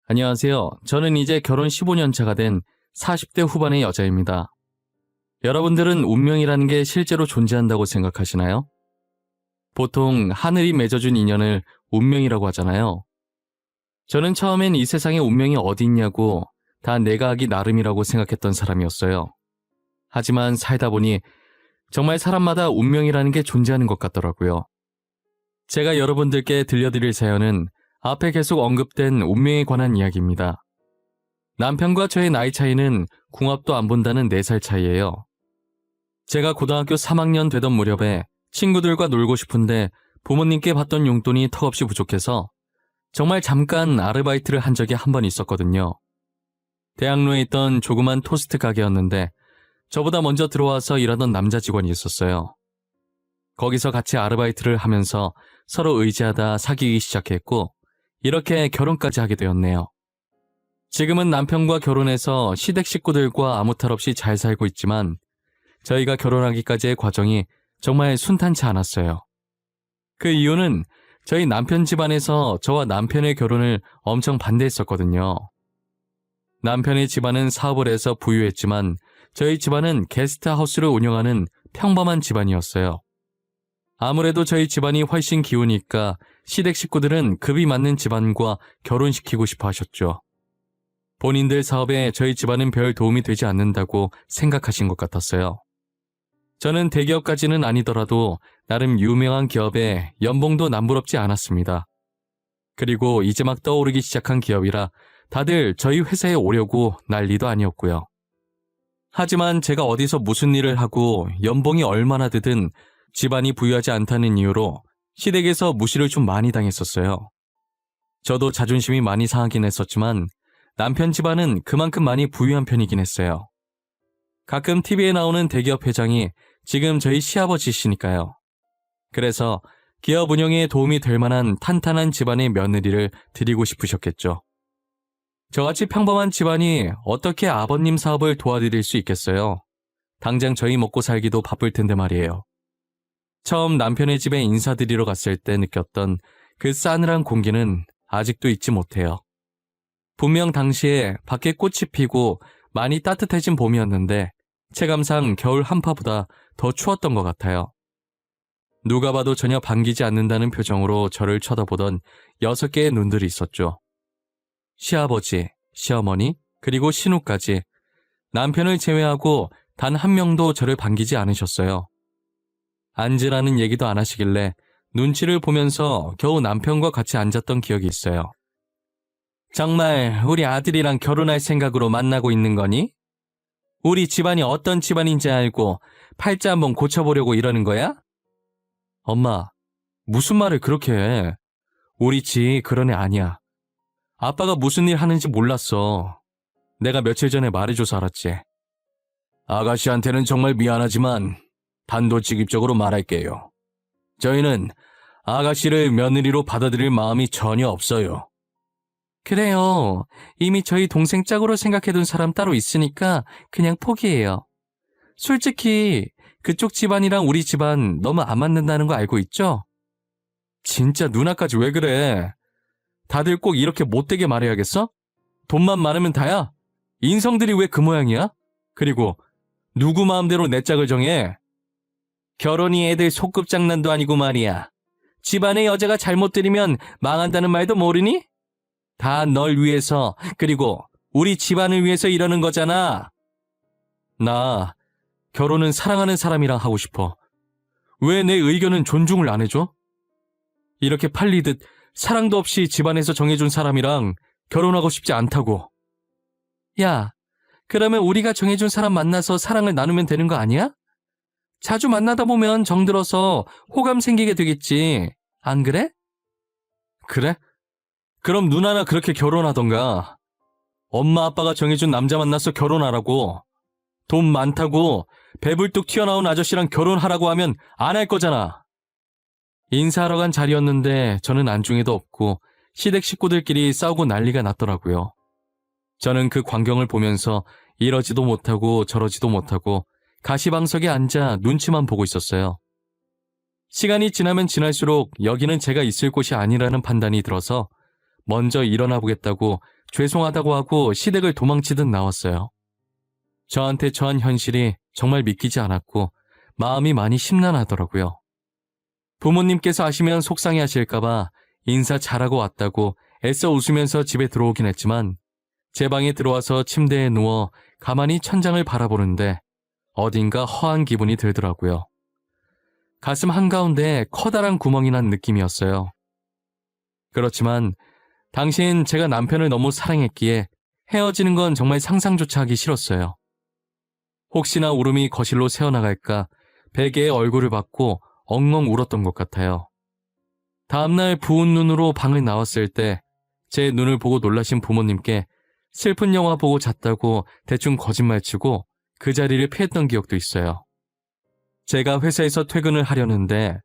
안녕하세요. 저는 이제 결혼 15년 차가 된 40대 후반의 여자입니다. 여러분들은 운명이라는 게 실제로 존재한다고 생각하시나요? 보통 하늘이 맺어준 인연을 운명이라고 하잖아요. 저는 처음엔 이 세상에 운명이 어디 있냐고 다 내가 하기 나름이라고 생각했던 사람이었어요. 하지만 살다 보니 정말 사람마다 운명이라는 게 존재하는 것 같더라고요. 제가 여러분들께 들려드릴 사연은 앞에 계속 언급된 운명에 관한 이야기입니다. 남편과 저의 나이 차이는 궁합도 안 본다는 4살 차이예요. 제가 고등학교 3학년 되던 무렵에 친구들과 놀고 싶은데 부모님께 받던 용돈이 턱없이 부족해서 정말 잠깐 아르바이트를 한 적이 한 번 있었거든요. 대학로에 있던 조그만 토스트 가게였는데 저보다 먼저 들어와서 일하던 남자 직원이 있었어요. 거기서 같이 아르바이트를 하면서 서로 의지하다 사귀기 시작했고 이렇게 결혼까지 하게 되었네요. 지금은 남편과 결혼해서 시댁 식구들과 아무 탈 없이 잘 살고 있지만 저희가 결혼하기까지의 과정이 정말 순탄치 않았어요. 그 이유는 저희 남편 집안에서 저와 남편의 결혼을 엄청 반대했었거든요. 남편의 집안은 사업을 해서 부유했지만 저희 집안은 게스트하우스를 운영하는 평범한 집안이었어요. 아무래도 저희 집안이 훨씬 기우니까 시댁 식구들은 급이 맞는 집안과 결혼시키고 싶어 하셨죠. 본인들 사업에 저희 집안은 별 도움이 되지 않는다고 생각하신 것 같았어요. 저는 대기업까지는 아니더라도 나름 유명한 기업에 연봉도 남부럽지 않았습니다. 그리고 이제 막 떠오르기 시작한 기업이라 다들 저희 회사에 오려고 난리도 아니었고요. 하지만 제가 어디서 무슨 일을 하고 연봉이 얼마나 되든 집안이 부유하지 않다는 이유로 시댁에서 무시를 좀 많이 당했었어요. 저도 자존심이 많이 상하긴 했었지만 남편 집안은 그만큼 많이 부유한 편이긴 했어요. 가끔 TV에 나오는 대기업 회장이 지금 저희 시아버지시니까요. 그래서 기업 운영에 도움이 될 만한 탄탄한 집안의 며느리를 드리고 싶으셨겠죠. 저같이 평범한 집안이 어떻게 아버님 사업을 도와드릴 수 있겠어요? 당장 저희 먹고 살기도 바쁠 텐데 말이에요. 처음 남편의 집에 인사드리러 갔을 때 느꼈던 그 싸늘한 공기는 아직도 잊지 못해요. 분명 당시에 밖에 꽃이 피고 많이 따뜻해진 봄이었는데 체감상 겨울 한파보다 더 추웠던 것 같아요. 누가 봐도 전혀 반기지 않는다는 표정으로 저를 쳐다보던 6개의 눈들이 있었죠. 시아버지, 시어머니, 그리고 신우까지 남편을 제외하고 단 한 명도 저를 반기지 않으셨어요. 앉으라는 얘기도 안 하시길래 눈치를 보면서 겨우 남편과 같이 앉았던 기억이 있어요. 정말 우리 아들이랑 결혼할 생각으로 만나고 있는 거니? 우리 집안이 어떤 집안인지 알고 팔자 한번 고쳐보려고 이러는 거야? 엄마, 무슨 말을 그렇게 해? 우리 집 그런 애 아니야. 아빠가 무슨 일 하는지 몰랐어. 내가 며칠 전에 말해줘서 알았지. 아가씨한테는 정말 미안하지만 단도직입적으로 말할게요. 저희는 아가씨를 며느리로 받아들일 마음이 전혀 없어요. 그래요. 이미 저희 동생 짝으로 생각해둔 사람 따로 있으니까 그냥 포기해요. 솔직히 그쪽 집안이랑 우리 집안 너무 안 맞는다는 거 알고 있죠? 진짜 누나까지 왜 그래? 다들 꼭 이렇게 못되게 말해야겠어? 돈만 많으면 다야? 인성들이 왜 그 모양이야? 그리고 누구 마음대로 내 짝을 정해? 결혼이 애들 소꿉장난도 아니고 말이야. 집안의 여자가 잘못 들이면 망한다는 말도 모르니? 다 널 위해서 그리고 우리 집안을 위해서 이러는 거잖아. 나 결혼은 사랑하는 사람이랑 하고 싶어. 왜 내 의견은 존중을 안 해줘? 이렇게 팔리듯 사랑도 없이 집안에서 정해준 사람이랑 결혼하고 싶지 않다고. 야, 그러면 우리가 정해준 사람 만나서 사랑을 나누면 되는 거 아니야? 자주 만나다 보면 정들어서 호감 생기게 되겠지. 안 그래? 그래? 그럼 누나나 그렇게 결혼하던가. 엄마 아빠가 정해준 남자 만나서 결혼하라고. 돈 많다고 배불뚝 튀어나온 아저씨랑 결혼하라고 하면 안 할 거잖아. 인사하러 간 자리였는데 저는 안중에도 없고 시댁 식구들끼리 싸우고 난리가 났더라고요. 저는 그 광경을 보면서 이러지도 못하고 저러지도 못하고 가시방석에 앉아 눈치만 보고 있었어요. 시간이 지나면 지날수록 여기는 제가 있을 곳이 아니라는 판단이 들어서 먼저 일어나 보겠다고 죄송하다고 하고 시댁을 도망치듯 나왔어요. 저한테 처한 현실이 정말 믿기지 않았고 마음이 많이 심란하더라고요. 부모님께서 아시면 속상해 하실까봐 인사 잘하고 왔다고 애써 웃으면서 집에 들어오긴 했지만 제 방에 들어와서 침대에 누워 가만히 천장을 바라보는데 어딘가 허한 기분이 들더라고요. 가슴 한가운데 커다란 구멍이 난 느낌이었어요. 그렇지만 당시엔 제가 남편을 너무 사랑했기에 헤어지는 건 정말 상상조차 하기 싫었어요. 혹시나 울음이 거실로 새어나갈까 베개에 얼굴을 받고 엉엉 울었던 것 같아요. 다음날 부은 눈으로 방을 나왔을 때 제 눈을 보고 놀라신 부모님께 슬픈 영화 보고 잤다고 대충 거짓말치고 그 자리를 피했던 기억도 있어요. 제가 회사에서 퇴근을 하려는데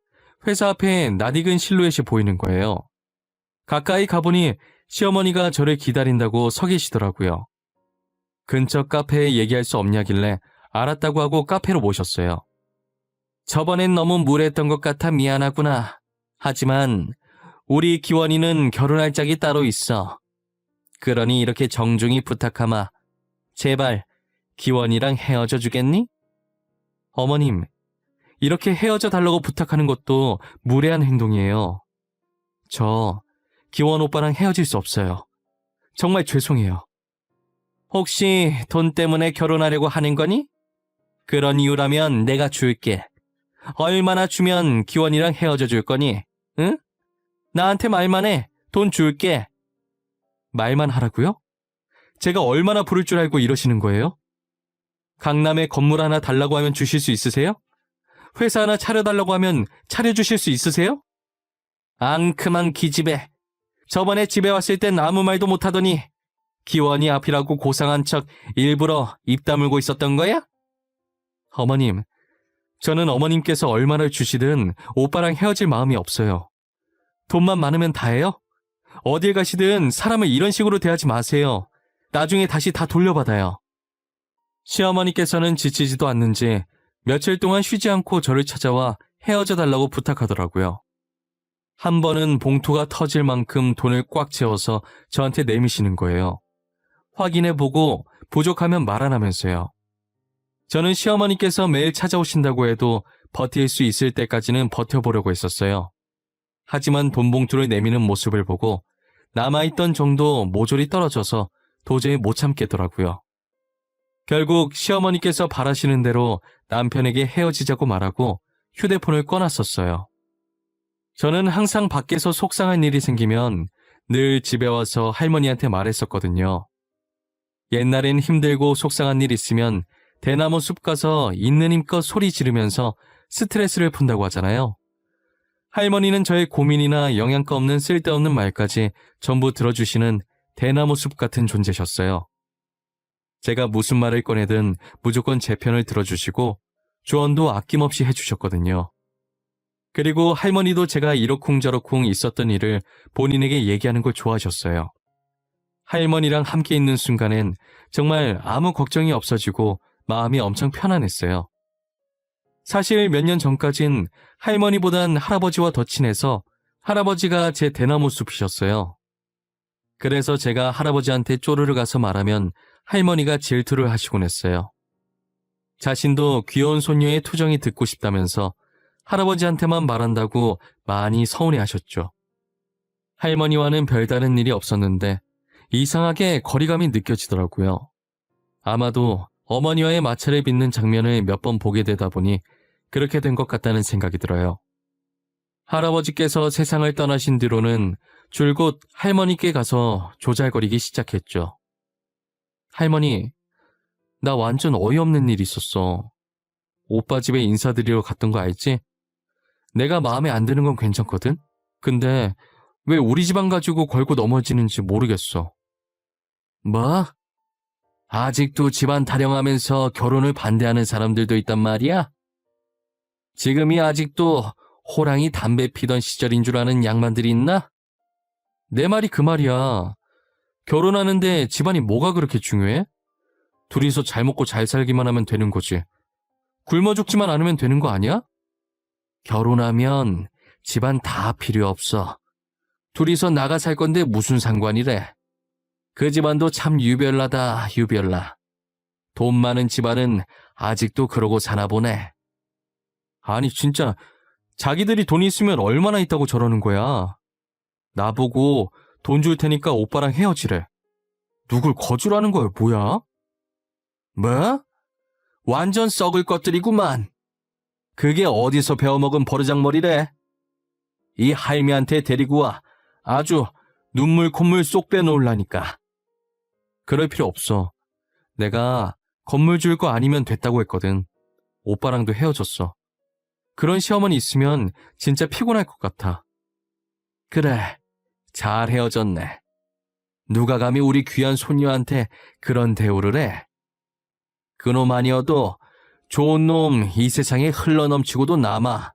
회사 앞에 낯익은 실루엣이 보이는 거예요. 가까이 가보니 시어머니가 저를 기다린다고 서 계시더라고요. 근처 카페에 얘기할 수 없냐길래 알았다고 하고 카페로 모셨어요. 저번엔 너무 무례했던 것 같아 미안하구나. 하지만 우리 기원이는 결혼할 짝이 따로 있어. 그러니 이렇게 정중히 부탁하마. 제발 기원이랑 헤어져 주겠니? 어머님, 이렇게 헤어져 달라고 부탁하는 것도 무례한 행동이에요. 저 기원 오빠랑 헤어질 수 없어요. 정말 죄송해요. 혹시 돈 때문에 결혼하려고 하는 거니? 그런 이유라면 내가 줄게. 얼마나 주면 기원이랑 헤어져 줄 거니? 응? 나한테 말만 해. 돈 줄게. 말만 하라고요? 제가 얼마나 부를 줄 알고 이러시는 거예요? 강남에 건물 하나 달라고 하면 주실 수 있으세요? 회사 하나 차려달라고 하면 차려주실 수 있으세요? 앙큼한 기집애. 저번에 집에 왔을 땐 아무 말도 못하더니 기원이 앞이라고 고상한 척 일부러 입 다물고 있었던 거야? 어머님, 저는 어머님께서 얼마나 주시든 오빠랑 헤어질 마음이 없어요. 돈만 많으면 다예요? 어딜 가시든 사람을 이런 식으로 대하지 마세요. 나중에 다시 다 돌려받아요. 시어머니께서는 지치지도 않는지 며칠 동안 쉬지 않고 저를 찾아와 헤어져 달라고 부탁하더라고요. 한 번은 봉투가 터질 만큼 돈을 꽉 채워서 저한테 내미시는 거예요. 확인해보고 부족하면 말 안 하면서요. 저는 시어머니께서 매일 찾아오신다고 해도 버틸 수 있을 때까지는 버텨보려고 했었어요. 하지만 돈 봉투를 내미는 모습을 보고 남아있던 정도 모조리 떨어져서 도저히 못 참겠더라고요. 결국 시어머니께서 바라시는 대로 남편에게 헤어지자고 말하고 휴대폰을 꺼놨었어요. 저는 항상 밖에서 속상한 일이 생기면 늘 집에 와서 할머니한테 말했었거든요. 옛날엔 힘들고 속상한 일 있으면 대나무 숲 가서 있는 힘껏 소리 지르면서 스트레스를 푼다고 하잖아요. 할머니는 저의 고민이나 영양가 없는 쓸데없는 말까지 전부 들어주시는 대나무 숲 같은 존재셨어요. 제가 무슨 말을 꺼내든 무조건 제 편을 들어주시고 조언도 아낌없이 해주셨거든요. 그리고 할머니도 제가 이러쿵저러쿵 있었던 일을 본인에게 얘기하는 걸 좋아하셨어요. 할머니랑 함께 있는 순간엔 정말 아무 걱정이 없어지고 마음이 엄청 편안했어요. 사실 몇 년 전까진 할머니보단 할아버지와 더 친해서 할아버지가 제 대나무 숲이셨어요. 그래서 제가 할아버지한테 쪼르르 가서 말하면 할머니가 질투를 하시곤 했어요. 자신도 귀여운 손녀의 투정이 듣고 싶다면서 할아버지한테만 말한다고 많이 서운해하셨죠. 할머니와는 별다른 일이 없었는데 이상하게 거리감이 느껴지더라고요. 아마도 어머니와의 마찰을 빚는 장면을 몇 번 보게 되다 보니 그렇게 된 것 같다는 생각이 들어요. 할아버지께서 세상을 떠나신 뒤로는 줄곧 할머니께 가서 조잘거리기 시작했죠. 할머니, 나 완전 어이없는 일 있었어. 오빠 집에 인사드리러 갔던 거 알지? 내가 마음에 안 드는 건 괜찮거든? 근데 왜 우리 집안 가지고 걸고 넘어지는지 모르겠어. 뭐? 아직도 집안 타령하면서 결혼을 반대하는 사람들도 있단 말이야? 지금이 아직도 호랑이 담배 피던 시절인 줄 아는 양반들이 있나? 내 말이 그 말이야. 결혼하는데 집안이 뭐가 그렇게 중요해? 둘이서 잘 먹고 잘 살기만 하면 되는 거지. 굶어 죽지만 않으면 되는 거 아니야? 결혼하면 집안 다 필요 없어. 둘이서 나가 살 건데 무슨 상관이래. 그 집안도 참 유별나다, 유별나. 돈 많은 집안은 아직도 그러고 사나 보네. 아니, 진짜 자기들이 돈 있으면 얼마나 있다고 저러는 거야. 나보고 돈 줄 테니까 오빠랑 헤어지래. 누굴 거주라는 거야, 뭐야? 뭐? 완전 썩을 것들이구만. 그게 어디서 배워먹은 버르장머리래? 이 할미한테 데리고 와 아주 눈물 콧물 쏙 빼놓으려니까. 그럴 필요 없어. 내가 건물 줄 거 아니면 됐다고 했거든. 오빠랑도 헤어졌어. 그런 시어머니 있으면 진짜 피곤할 것 같아. 그래, 잘 헤어졌네. 누가 감히 우리 귀한 손녀한테 그런 대우를 해? 그놈 아니어도 좋은 놈 이 세상에 흘러넘치고도 남아.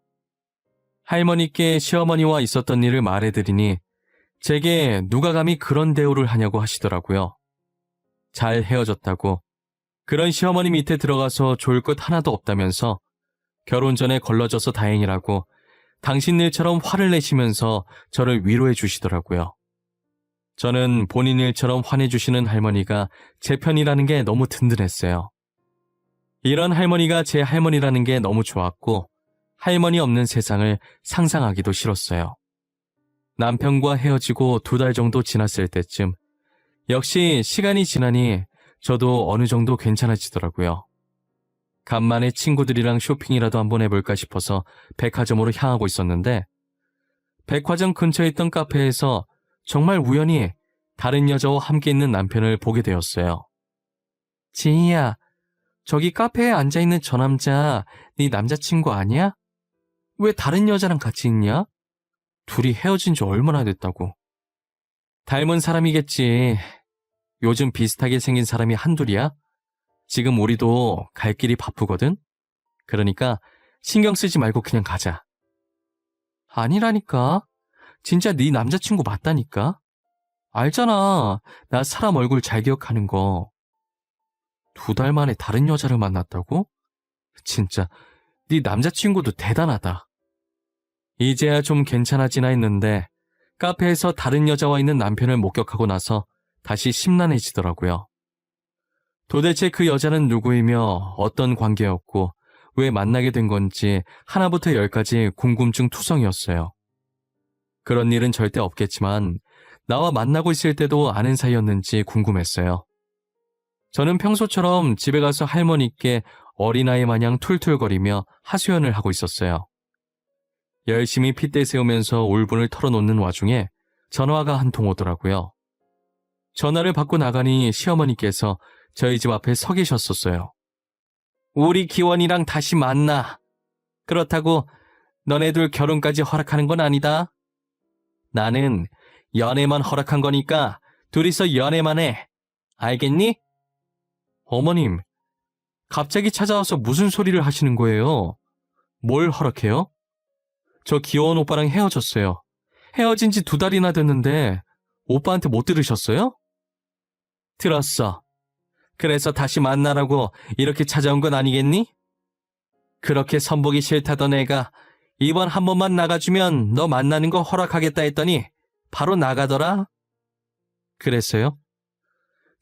할머니께 시어머니와 있었던 일을 말해드리니 제게 누가 감히 그런 대우를 하냐고 하시더라고요. 잘 헤어졌다고, 그런 시어머니 밑에 들어가서 좋을 것 하나도 없다면서 결혼 전에 걸러져서 다행이라고 당신 일처럼 화를 내시면서 저를 위로해 주시더라고요. 저는 본인 일처럼 화내주시는 할머니가 제 편이라는 게 너무 든든했어요. 이런 할머니가 제 할머니라는 게 너무 좋았고 할머니 없는 세상을 상상하기도 싫었어요. 남편과 헤어지고 2달 정도 지났을 때쯤 역시 시간이 지나니 저도 어느 정도 괜찮아지더라고요. 간만에 친구들이랑 쇼핑이라도 한번 해볼까 싶어서 백화점으로 향하고 있었는데 백화점 근처에 있던 카페에서 정말 우연히 다른 여자와 함께 있는 남편을 보게 되었어요. 지희야, 저기 카페에 앉아있는 저 남자 네 남자친구 아니야? 왜 다른 여자랑 같이 있냐? 둘이 헤어진 지 얼마나 됐다고. 닮은 사람이겠지. 요즘 비슷하게 생긴 사람이 한둘이야? 지금 우리도 갈 길이 바쁘거든? 그러니까 신경 쓰지 말고 그냥 가자. 아니라니까. 진짜 네 남자친구 맞다니까. 알잖아. 나 사람 얼굴 잘 기억하는 거. 2달 만에 다른 여자를 만났다고? 진짜 네 남자친구도 대단하다. 이제야 좀 괜찮아지나 했는데 카페에서 다른 여자와 있는 남편을 목격하고 나서 다시 심란해지더라고요. 도대체 그 여자는 누구이며 어떤 관계였고 왜 만나게 된 건지 하나부터 10까지 궁금증 투성이었어요. 그런 일은 절대 없겠지만 나와 만나고 있을 때도 아는 사이였는지 궁금했어요. 저는 평소처럼 집에 가서 할머니께 어린아이 마냥 툴툴거리며 하소연을 하고 있었어요. 열심히 핏대 세우면서 울분을 털어놓는 와중에 전화가 한 통 오더라고요. 전화를 받고 나가니 시어머니께서 저희 집 앞에 서 계셨었어요. 우리 기원이랑 다시 만나. 그렇다고 너네 둘 결혼까지 허락하는 건 아니다. 나는 연애만 허락한 거니까 둘이서 연애만 해. 알겠니? 어머님, 갑자기 찾아와서 무슨 소리를 하시는 거예요? 뭘 허락해요? 저 귀여운 오빠랑 헤어졌어요. 헤어진 지 2달이나 됐는데 오빠한테 못 들으셨어요? 들었어. 그래서 다시 만나라고 이렇게 찾아온 건 아니겠니? 그렇게 선보기 싫다던 애가 이번 한 번만 나가주면 너 만나는 거 허락하겠다 했더니 바로 나가더라? 그랬어요?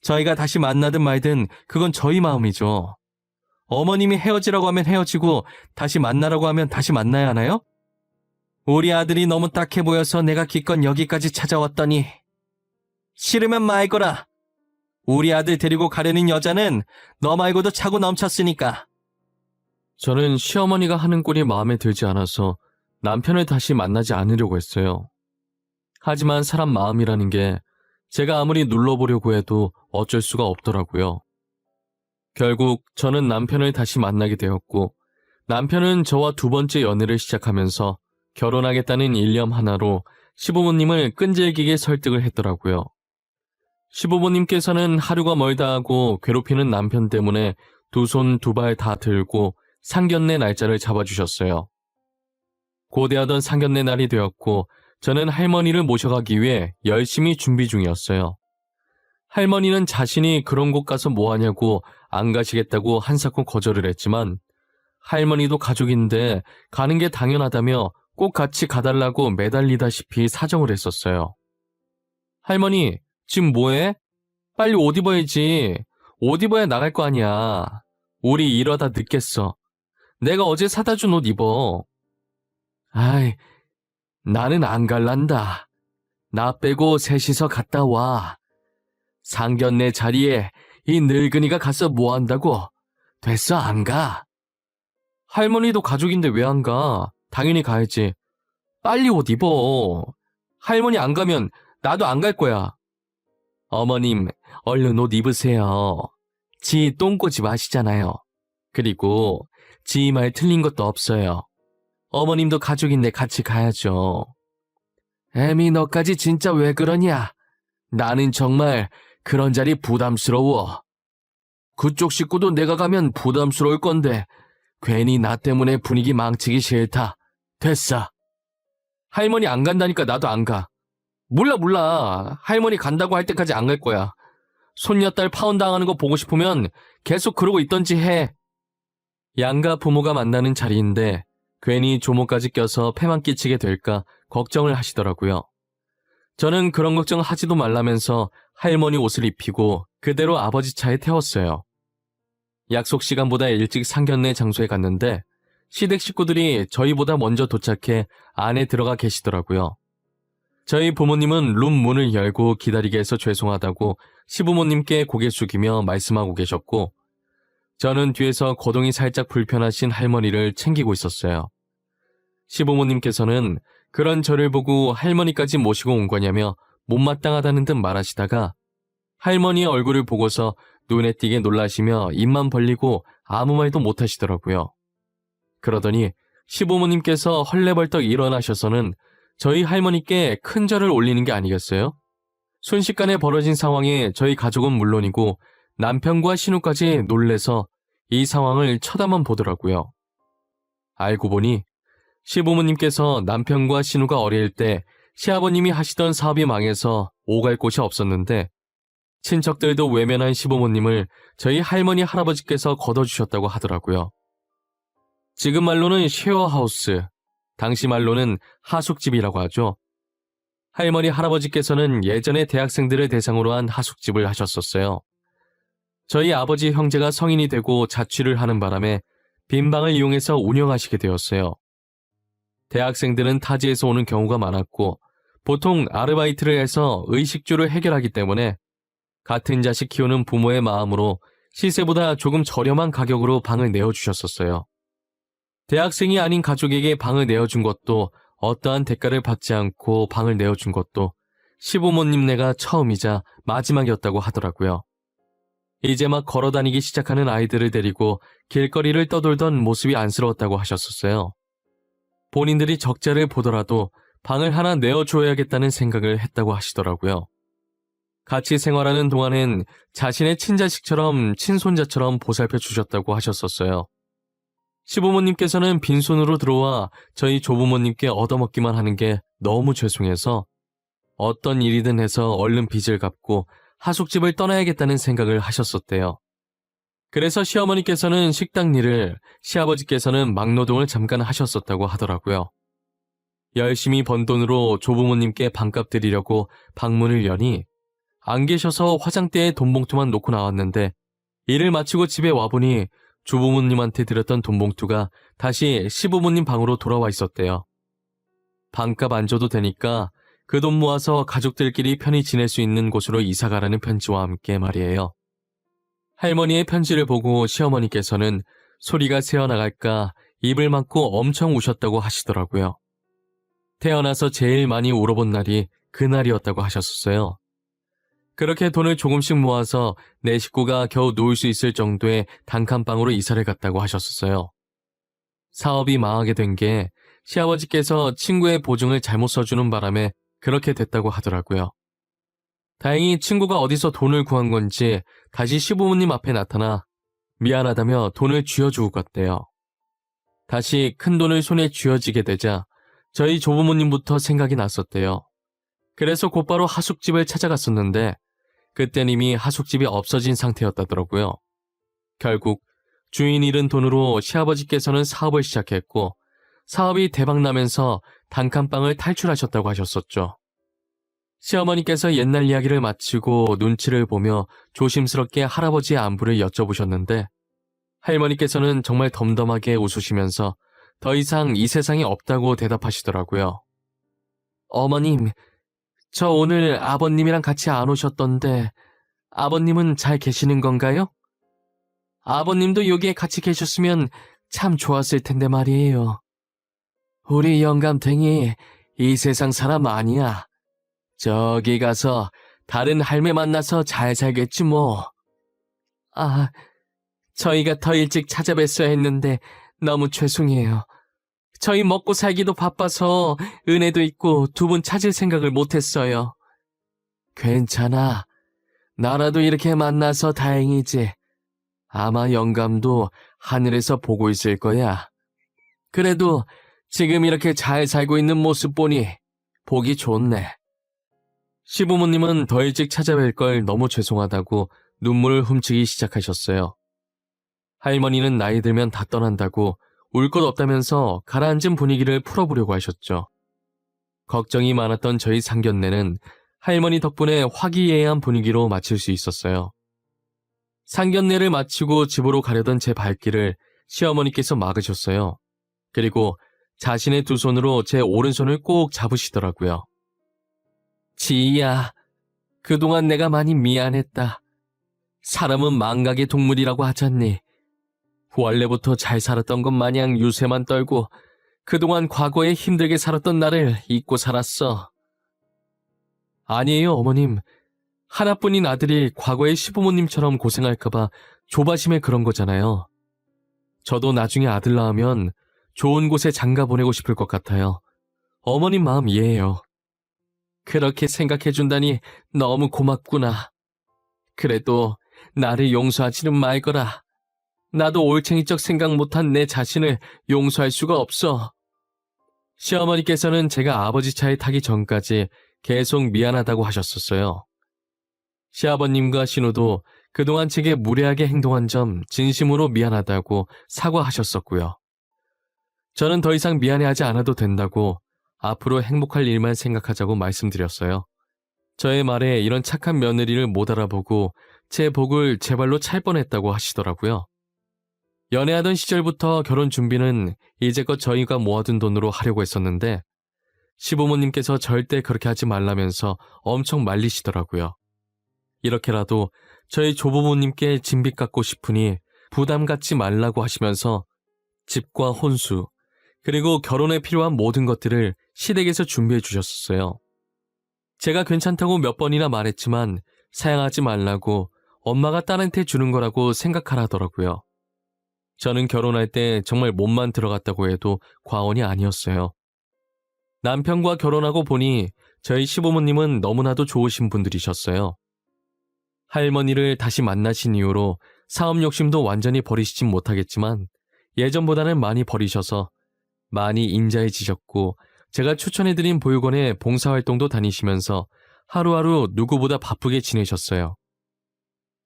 저희가 다시 만나든 말든 그건 저희 마음이죠. 어머님이 헤어지라고 하면 헤어지고 다시 만나라고 하면 다시 만나야 하나요? 우리 아들이 너무 딱해 보여서 내가 기껏 여기까지 찾아왔더니 싫으면 말거라. 우리 아들 데리고 가려는 여자는 너 말고도 차고 넘쳤으니까. 저는 시어머니가 하는 꼴이 마음에 들지 않아서 남편을 다시 만나지 않으려고 했어요. 하지만 사람 마음이라는 게 제가 아무리 눌러보려고 해도 어쩔 수가 없더라고요. 결국 저는 남편을 다시 만나게 되었고 남편은 저와 2번째 연애를 시작하면서 결혼하겠다는 일념 하나로 시부모님을 끈질기게 설득을 했더라고요. 시부모님께서는 하루가 멀다 하고 괴롭히는 남편 때문에 2손 2발 다 들고 상견례 날짜를 잡아주셨어요. 고대하던 상견례 날이 되었고 저는 할머니를 모셔가기 위해 열심히 준비 중이었어요. 할머니는 자신이 그런 곳 가서 뭐하냐고 안 가시겠다고 한사코 거절을 했지만 할머니도 가족인데 가는 게 당연하다며 꼭 같이 가달라고 매달리다시피 사정을 했었어요. 할머니, 지금 뭐해? 빨리 옷 입어야지. 옷 입어야 나갈 거 아니야. 우리 이러다 늦겠어. 내가 어제 사다 준 옷 입어. 아이, 나는 안 갈란다. 나 빼고 셋이서 갔다 와. 상견례 자리에 이 늙은이가 가서 뭐 한다고? 됐어, 안 가. 할머니도 가족인데 왜 안 가? 당연히 가야지. 빨리 옷 입어. 할머니 안 가면 나도 안 갈 거야. 어머님, 얼른 옷 입으세요. 지 똥꼬집 아시잖아요. 그리고 지 말 틀린 것도 없어요. 어머님도 가족인데 같이 가야죠. 애미, 너까지 진짜 왜 그러냐? 나는 정말 그런 자리 부담스러워. 그쪽 식구도 내가 가면 부담스러울 건데 괜히 나 때문에 분위기 망치기 싫다. 됐어. 할머니 안 간다니까 나도 안 가. 몰라. 할머니 간다고 할 때까지 안 갈 거야. 손녀딸 파혼당하는 거 보고 싶으면 계속 그러고 있던지 해. 양가 부모가 만나는 자리인데 괜히 조모까지 껴서 폐만 끼치게 될까 걱정을 하시더라고요. 저는 그런 걱정 하지도 말라면서 할머니 옷을 입히고 그대로 아버지 차에 태웠어요. 약속 시간보다 일찍 상견례 장소에 갔는데 시댁 식구들이 저희보다 먼저 도착해 안에 들어가 계시더라고요. 저희 부모님은 룸 문을 열고 기다리게 해서 죄송하다고 시부모님께 고개 숙이며 말씀하고 계셨고, 저는 뒤에서 거동이 살짝 불편하신 할머니를 챙기고 있었어요. 시부모님께서는 그런 저를 보고 할머니까지 모시고 온 거냐며 못마땅하다는 듯 말하시다가 할머니의 얼굴을 보고서 눈에 띄게 놀라시며 입만 벌리고 아무 말도 못하시더라고요. 그러더니 시부모님께서 헐레벌떡 일어나셔서는 저희 할머니께 큰 절을 올리는 게 아니겠어요? 순식간에 벌어진 상황에 저희 가족은 물론이고 남편과 신우까지 놀래서 이 상황을 쳐다만 보더라고요. 알고 보니 시부모님께서 남편과 신우가 어릴 때 시아버님이 하시던 사업이 망해서 오갈 곳이 없었는데 친척들도 외면한 시부모님을 저희 할머니 할아버지께서 걷어주셨다고 하더라고요. 지금 말로는 쉐어하우스, 당시 말로는 하숙집이라고 하죠. 할머니 할아버지께서는 예전에 대학생들을 대상으로 한 하숙집을 하셨었어요. 저희 아버지 형제가 성인이 되고 자취를 하는 바람에 빈 방을 이용해서 운영하시게 되었어요. 대학생들은 타지에서 오는 경우가 많았고 보통 아르바이트를 해서 의식주를 해결하기 때문에 같은 자식 키우는 부모의 마음으로 시세보다 조금 저렴한 가격으로 방을 내어주셨었어요. 대학생이 아닌 가족에게 방을 내어준 것도 어떠한 대가를 받지 않고 방을 내어준 것도 시부모님네가 처음이자 마지막이었다고 하더라고요. 이제 막 걸어다니기 시작하는 아이들을 데리고 길거리를 떠돌던 모습이 안쓰러웠다고 하셨었어요. 본인들이 적자를 보더라도 방을 하나 내어줘야겠다는 생각을 했다고 하시더라고요. 같이 생활하는 동안엔 자신의 친자식처럼 친손자처럼 보살펴 주셨다고 하셨었어요. 시부모님께서는 빈손으로 들어와 저희 조부모님께 얻어먹기만 하는 게 너무 죄송해서 어떤 일이든 해서 얼른 빚을 갚고 하숙집을 떠나야겠다는 생각을 하셨었대요. 그래서 시어머니께서는 식당 일을, 시아버지께서는 막노동을 잠깐 하셨었다고 하더라고요. 열심히 번 돈으로 조부모님께 방값 드리려고 방문을 여니 안 계셔서 화장대에 돈봉투만 놓고 나왔는데 일을 마치고 집에 와보니 조부모님한테 드렸던 돈봉투가 다시 시부모님 방으로 돌아와 있었대요. 방값 안 줘도 되니까 그 돈 모아서 가족들끼리 편히 지낼 수 있는 곳으로 이사가라는 편지와 함께 말이에요. 할머니의 편지를 보고 시어머니께서는 소리가 새어나갈까 입을 막고 엄청 우셨다고 하시더라고요. 태어나서 제일 많이 울어본 날이 그날이었다고 하셨었어요. 그렇게 돈을 조금씩 모아서 내 식구가 겨우 놓을 수 있을 정도의 단칸방으로 이사를 갔다고 하셨었어요. 사업이 망하게 된 게 시아버지께서 친구의 보증을 잘못 써주는 바람에 그렇게 됐다고 하더라고요. 다행히 친구가 어디서 돈을 구한 건지 다시 시부모님 앞에 나타나 미안하다며 돈을 쥐어주고 갔대요. 다시 큰 돈을 손에 쥐어지게 되자 저희 조부모님부터 생각이 났었대요. 그래서 곧바로 하숙집을 찾아갔었는데 그땐 이미 하숙집이 없어진 상태였다더라고요. 결국 주인 잃은 돈으로 시아버지께서는 사업을 시작했고 사업이 대박나면서 단칸방을 탈출하셨다고 하셨었죠. 시어머니께서 옛날 이야기를 마치고 눈치를 보며 조심스럽게 할아버지의 안부를 여쭤보셨는데 할머니께서는 정말 덤덤하게 웃으시면서 더 이상 이 세상에 없다고 대답하시더라고요. 어머님, 저 오늘 아버님이랑 같이 안 오셨던데 아버님은 잘 계시는 건가요? 아버님도 여기에 같이 계셨으면 참 좋았을 텐데 말이에요. 우리 영감탱이 이 세상 사람 아니야. 저기 가서 다른 할매 만나서 잘 살겠지 뭐. 아, 저희가 더 일찍 찾아뵀어야 했는데 너무 죄송해요. 저희 먹고 살기도 바빠서 은혜도 있고 두 분 찾을 생각을 못했어요. 괜찮아. 나라도 이렇게 만나서 다행이지. 아마 영감도 하늘에서 보고 있을 거야. 그래도 지금 이렇게 잘 살고 있는 모습 보니 보기 좋네. 시부모님은 더 일찍 찾아뵐 걸 너무 죄송하다고 눈물을 훔치기 시작하셨어요. 할머니는 나이 들면 다 떠난다고 울 것 없다면서 가라앉은 분위기를 풀어보려고 하셨죠. 걱정이 많았던 저희 상견례는 할머니 덕분에 화기애애한 분위기로 마칠 수 있었어요. 상견례를 마치고 집으로 가려던 제 발길을 시어머니께서 막으셨어요. 그리고 자신의 두 손으로 제 오른손을 꼭 잡으시더라고요. 지희야, 그동안 내가 많이 미안했다. 사람은 망각의 동물이라고 하잖니. 원래부터 잘 살았던 것 마냥 유세만 떨고 그동안 과거에 힘들게 살았던 나를 잊고 살았어. 아니에요, 어머님. 하나뿐인 아들이 과거의 시부모님처럼 고생할까봐 조바심에 그런 거잖아요. 저도 나중에 아들 낳으면 좋은 곳에 장가 보내고 싶을 것 같아요. 어머님 마음 이해해요. 그렇게 생각해준다니 너무 고맙구나. 그래도 나를 용서하지는 말거라. 나도 올챙이적 생각 못한 내 자신을 용서할 수가 없어. 시어머니께서는 제가 아버지 차에 타기 전까지 계속 미안하다고 하셨었어요. 시아버님과 신우도 그동안 제게 무례하게 행동한 점 진심으로 미안하다고 사과하셨었고요. 저는 더 이상 미안해하지 않아도 된다고 앞으로 행복할 일만 생각하자고 말씀드렸어요. 저의 말에 이런 착한 며느리를 못 알아보고 제 복을 제 발로 찰 뻔했다고 하시더라고요. 연애하던 시절부터 결혼 준비는 이제껏 저희가 모아둔 돈으로 하려고 했었는데 시부모님께서 절대 그렇게 하지 말라면서 엄청 말리시더라고요. 이렇게라도 저희 조부모님께 진빚 갚고 싶으니 부담 갖지 말라고 하시면서 집과 혼수, 그리고 결혼에 필요한 모든 것들을 시댁에서 준비해 주셨었어요. 제가 괜찮다고 몇 번이나 말했지만 사양하지 말라고 엄마가 딸한테 주는 거라고 생각하라더라고요. 저는 결혼할 때 정말 몸만 들어갔다고 해도 과언이 아니었어요. 남편과 결혼하고 보니 저희 시부모님은 너무나도 좋으신 분들이셨어요. 할머니를 다시 만나신 이후로 사업 욕심도 완전히 버리시진 못하겠지만 예전보다는 많이 버리셔서 많이 인자해지셨고 제가 추천해드린 보육원에 봉사활동도 다니시면서 하루하루 누구보다 바쁘게 지내셨어요.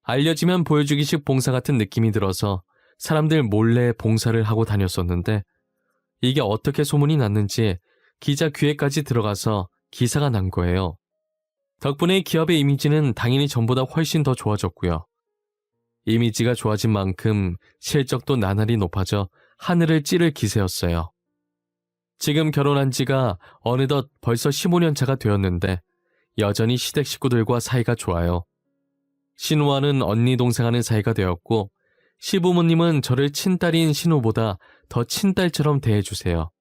알려지면 보여주기식 봉사 같은 느낌이 들어서 사람들 몰래 봉사를 하고 다녔었는데 이게 어떻게 소문이 났는지 기자 귀에까지 들어가서 기사가 난 거예요. 덕분에 기업의 이미지는 당연히 전보다 훨씬 더 좋아졌고요. 이미지가 좋아진 만큼 실적도 나날이 높아져 하늘을 찌를 기세였어요. 지금 결혼한 지가 어느덧 벌써 15년 차가 되었는데 여전히 시댁 식구들과 사이가 좋아요. 신우와는 언니 동생하는 사이가 되었고 시부모님은 저를 친딸인 신우보다 더 친딸처럼 대해주세요.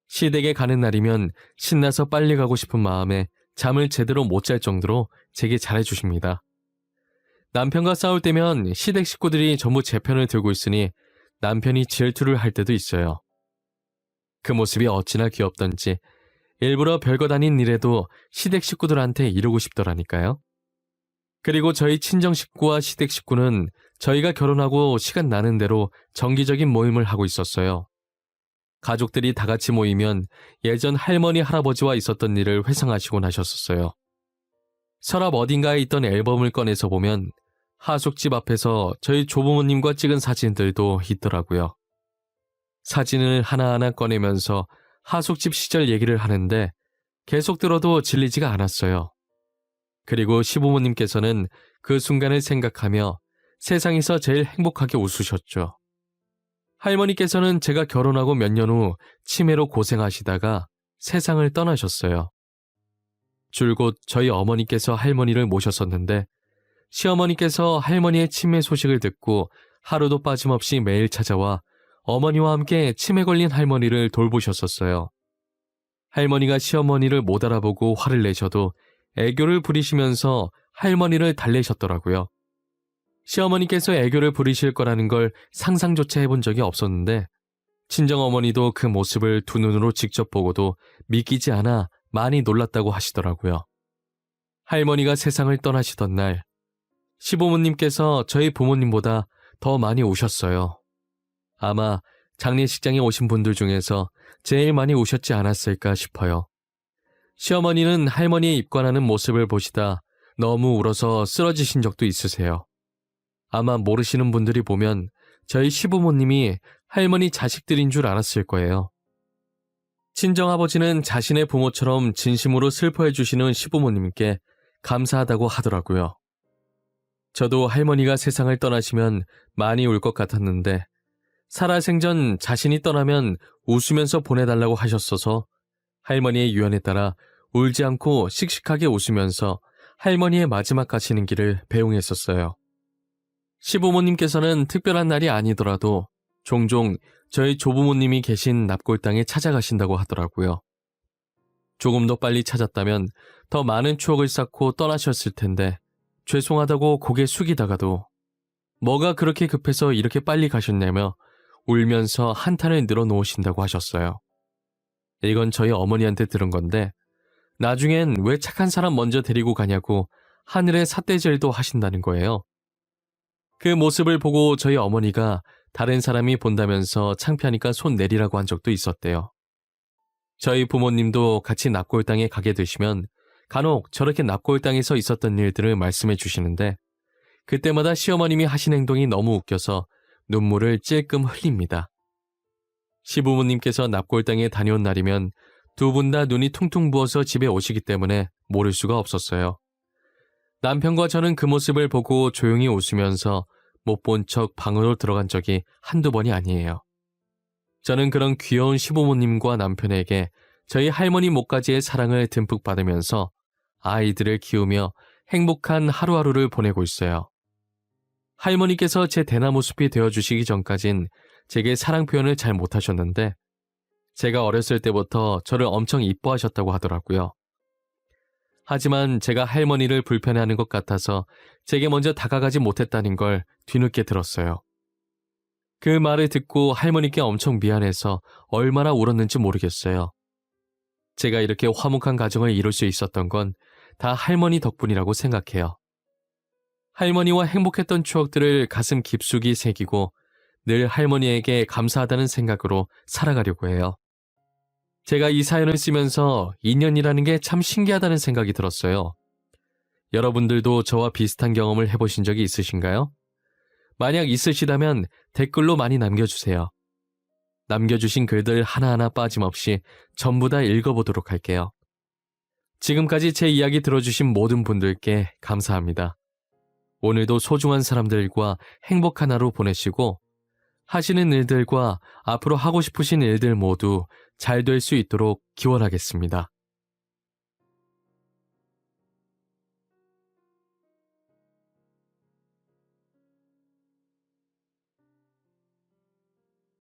시댁에 가는 날이면 신나서 빨리 가고 싶은 마음에 잠을 제대로 못 잘 정도로 제게 잘해주십니다. 남편과 싸울 때면 시댁 식구들이 전부 제 편을 들고 있으니 남편이 질투를 할 때도 있어요. 그 모습이 어찌나 귀엽던지 일부러 별것 아닌 일에도 시댁 식구들한테 이러고 싶더라니까요. 그리고 저희 친정 식구와 시댁 식구는 저희가 결혼하고 시간 나는 대로 정기적인 모임을 하고 있었어요. 가족들이 다 같이 모이면 예전 할머니 할아버지와 있었던 일을 회상하시곤 하셨었어요. 서랍 어딘가에 있던 앨범을 꺼내서 보면 하숙집 앞에서 저희 조부모님과 찍은 사진들도 있더라고요. 사진을 하나하나 꺼내면서 하숙집 시절 얘기를 하는데 계속 들어도 질리지가 않았어요. 그리고 시부모님께서는 그 순간을 생각하며 세상에서 제일 행복하게 웃으셨죠. 할머니께서는 제가 결혼하고 몇 년 후 치매로 고생하시다가 세상을 떠나셨어요. 줄곧 저희 어머니께서 할머니를 모셨었는데 시어머니께서 할머니의 치매 소식을 듣고 하루도 빠짐없이 매일 찾아와 어머니와 함께 치매 걸린 할머니를 돌보셨었어요. 할머니가 시어머니를 못 알아보고 화를 내셔도 애교를 부리시면서 할머니를 달래셨더라고요. 시어머니께서 애교를 부리실 거라는 걸 상상조차 해본 적이 없었는데 친정어머니도 그 모습을 두 눈으로 직접 보고도 믿기지 않아 많이 놀랐다고 하시더라고요. 할머니가 세상을 떠나시던 날 시부모님께서 저희 부모님보다 더 많이 우셨어요. 아마 장례식장에 오신 분들 중에서 제일 많이 우셨지 않았을까 싶어요. 시어머니는 할머니의 입관하는 모습을 보시다 너무 울어서 쓰러지신 적도 있으세요. 아마 모르시는 분들이 보면 저희 시부모님이 할머니 자식들인 줄 알았을 거예요. 친정아버지는 자신의 부모처럼 진심으로 슬퍼해 주시는 시부모님께 감사하다고 하더라고요. 저도 할머니가 세상을 떠나시면 많이 울 것 같았는데 살아생전 자신이 떠나면 웃으면서 보내달라고 하셨어서 할머니의 유언에 따라 울지 않고 씩씩하게 웃으면서 할머니의 마지막 가시는 길을 배웅했었어요. 시부모님께서는 특별한 날이 아니더라도 종종 저희 조부모님이 계신 납골당에 찾아가신다고 하더라고요. 조금 더 빨리 찾았다면 더 많은 추억을 쌓고 떠나셨을 텐데 죄송하다고 고개 숙이다가도 뭐가 그렇게 급해서 이렇게 빨리 가셨냐며 울면서 한탄을 늘어놓으신다고 하셨어요. 이건 저희 어머니한테 들은 건데 나중엔 왜 착한 사람 먼저 데리고 가냐고 하늘에 삿대질도 하신다는 거예요. 그 모습을 보고 저희 어머니가 다른 사람이 본다면서 창피하니까 손 내리라고 한 적도 있었대요. 저희 부모님도 같이 납골당에 가게 되시면 간혹 저렇게 납골당에서 있었던 일들을 말씀해 주시는데 그때마다 시어머님이 하신 행동이 너무 웃겨서 눈물을 찔끔 흘립니다. 시부모님께서 납골당에 다녀온 날이면 두 분 다 눈이 퉁퉁 부어서 집에 오시기 때문에 모를 수가 없었어요. 남편과 저는 그 모습을 보고 조용히 웃으면서 못 본 척 방으로 들어간 적이 한두 번이 아니에요. 저는 그런 귀여운 시부모님과 남편에게 저희 할머니 목까지의 사랑을 듬뿍 받으면서 아이들을 키우며 행복한 하루하루를 보내고 있어요. 할머니께서 제 대나무 숲이 되어주시기 전까진 제게 사랑 표현을 잘 못하셨는데 제가 어렸을 때부터 저를 엄청 이뻐하셨다고 하더라고요. 하지만 제가 할머니를 불편해하는 것 같아서 제게 먼저 다가가지 못했다는 걸 뒤늦게 들었어요. 그 말을 듣고 할머니께 엄청 미안해서 얼마나 울었는지 모르겠어요. 제가 이렇게 화목한 가정을 이룰 수 있었던 건 다 할머니 덕분이라고 생각해요. 할머니와 행복했던 추억들을 가슴 깊숙이 새기고 늘 할머니에게 감사하다는 생각으로 살아가려고 해요. 제가 이 사연을 쓰면서 인연이라는 게 참 신기하다는 생각이 들었어요. 여러분들도 저와 비슷한 경험을 해보신 적이 있으신가요? 만약 있으시다면 댓글로 많이 남겨주세요. 남겨주신 글들 하나하나 빠짐없이 전부 다 읽어보도록 할게요. 지금까지 제 이야기 들어주신 모든 분들께 감사합니다. 오늘도 소중한 사람들과 행복한 하루 보내시고 하시는 일들과 앞으로 하고 싶으신 일들 모두 잘 될 수 있도록 기원하겠습니다.